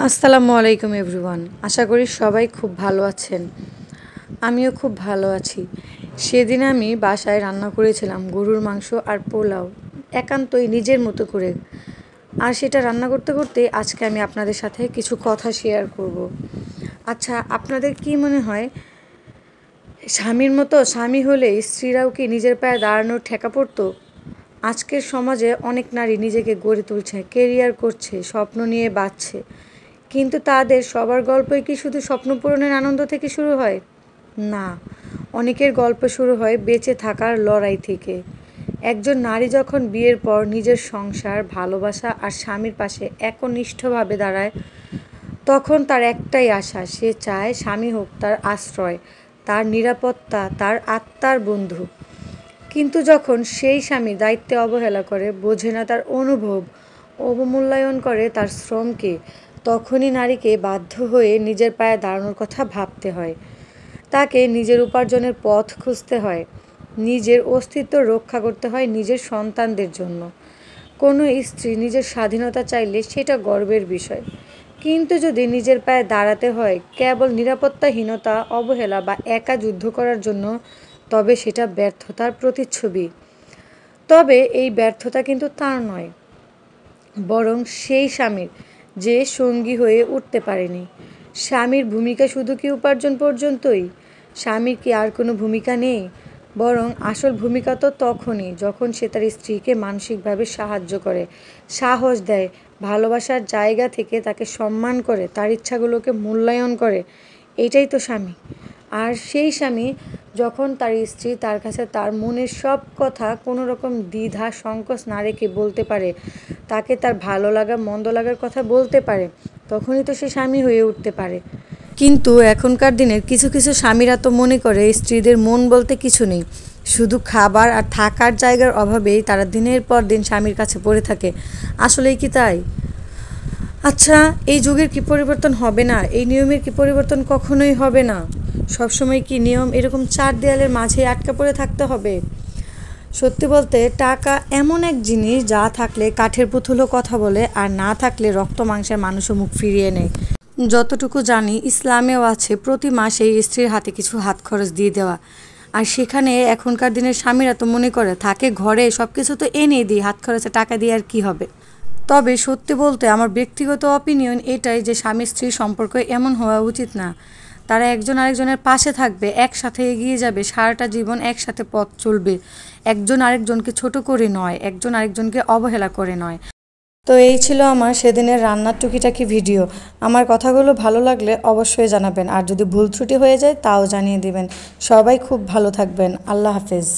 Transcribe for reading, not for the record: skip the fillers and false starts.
আসসালামু আলাইকুম এভরিওয়ান। আশা করি সবাই খুব ভালো আছেন। আমিও খুব ভালো আছি। সেদিন আমি বাসায় রান্না করেছিলাম গরুর মাংস আর পোলাও, একান্তই নিজের মতো করে। আর সেটা রান্না করতে করতে আজকে আমি আপনাদের সাথে কিছু কথা শেয়ার করব। আচ্ছা, আপনাদের কি মনে হয় স্বামীর মতো স্বামী হলে স্ত্রীরাও কি নিজের পায়ে দাঁড়ানোর ঠেকা পড়তো? আজকের সমাজে অনেক নারী নিজেকে গড়ে তুলছে, কেরিয়ার করছে, স্বপ্ন নিয়ে বাঁচছে, কিন্তু তাদের সবার গল্পই কি শুধু স্বপ্ন পূরণের আনন্দ থেকে শুরু হয়? না, অনেকের গল্প শুরু হয় বেঁচে থাকার লড়াই থেকে। একজন নারী যখন বিয়ের পর নিজের সংসার, ভালোবাসা আর স্বামীর পাশে একনিষ্ঠভাবে দাঁড়ায়, তখন তার একটাই আশা, সে চায় স্বামী হোক তার আশ্রয়, তার নিরাপত্তা, তার আত্মার বন্ধু। কিন্তু যখন সেই স্বামী দায়িত্বে অবহেলা করে, বোঝে না তার অনুভব, অবমূল্যায়ন করে তার শ্রমকে, তখনই নারীকে বাধ্য হয়ে নিজের পায়ে দাঁড়ানোর কথা ভাবতে হয়। তাকে নিজের উপার্জনের পথ খুঁজতে হয়, নিজের অস্তিত্ব রক্ষা করতে হয় নিজের সন্তানদের জন্য। কোনো স্ত্রী নিজের স্বাধীনতা চাইলে সেটা গর্বের বিষয়, কিন্তু যদি নিজের পায়ে দাঁড়াতে হয় কেবল নিরাপত্তাহীনতা, অবহেলা বা একা যুদ্ধ করার জন্য, তবে সেটা ব্যর্থতার প্রতিচ্ছবি। তবে এই ব্যর্থতা কিন্তু তার নয়, বরং সেই স্বামীর, যে সঙ্গী হয়ে উঠতে পারেনি। স্বামীর ভূমিকা শুধু কি উপার্জন পর্যন্তই? স্বামীর কি আর কোনো ভূমিকা নেই? বরং আসল ভূমিকা তো তখনই যখন সে তার স্ত্রীকে মানসিকভাবে সাহায্য করে, সাহস দেয়, ভালোবাসার জায়গা থেকে তাকে সম্মান করে, তার ইচ্ছাগুলোকে মূল্যায়ন করে। এটাই তো স্বামী। আর সেই স্বামী যখন তার স্ত্রী তার কাছে তার মনের সব কথা কোনো রকম দ্বিধা সংকোচ না রেখে বলতে পারে, তাকে তার ভালো লাগা মন্দ লাগার কথা বলতে পারে, তখনই তো সে স্বামী হয়ে উঠতে পারে। কিন্তু এখনকার দিনের কিছু কিছু স্বামীরা তো মনে করে স্ত্রীদের মন বলতে কিছু নেই, শুধু খাবার আর থাকার জায়গার অভাবেই তারা দিনের পর দিন স্বামীর কাছে পড়ে থাকে। আসলেই কি তাই? আচ্ছা, এই যুগের কি পরিবর্তন হবে না? এই নিয়মের কি পরিবর্তন কখনোই হবে না? সবসময় কি নিয়ম এরকম চার দেয়ালের মাঝে আটকা পড়ে থাকতে হবে? সত্যি বলতে, টাকা এমন এক জিনিস যা থাকলে কাঠের পুতুলও কথা বলে, আর না থাকলে রক্ত মাংসের মানুষও মুখ ফিরিয়ে নেয়। যতটুকু জানি ইসলামেও আছে প্রতি মাসে স্ত্রীর হাতে কিছু হাত খরচ দিয়ে দেওয়া। আর সেখানে এখনকার দিনের স্বামীরা তো মনে করে থাকে ঘরে সব কিছু তো এনে দিই, হাত খরচে টাকা দিয়ে আর কী হবে। তবে সত্যি বলতে আমার ব্যক্তিগত অপিনিয়ন এটাই যে স্বামী স্ত্রীর সম্পর্ক এমন হওয়া উচিত না। তারা একজন আরেকজনের পাশে থাকবে, একসাথে এগিয়ে যাবে, সারাটা জীবন একসাথে পথ চলবে, একজন আরেকজনকে ছোট করে নয়, একজন আরেকজনকে অবহেলা করে নয়। তো এই ছিল আমার সেদিনের রান্নার টুকিটাকি ভিডিও। আমার কথাগুলো ভালো লাগলে অবশ্যই জানাবেন, আর যদি ভুল ত্রুটি হয়ে যায় তাও জানিয়ে দিবেন। সবাই খুব ভালো থাকবেন। আল্লাহ হাফেজ।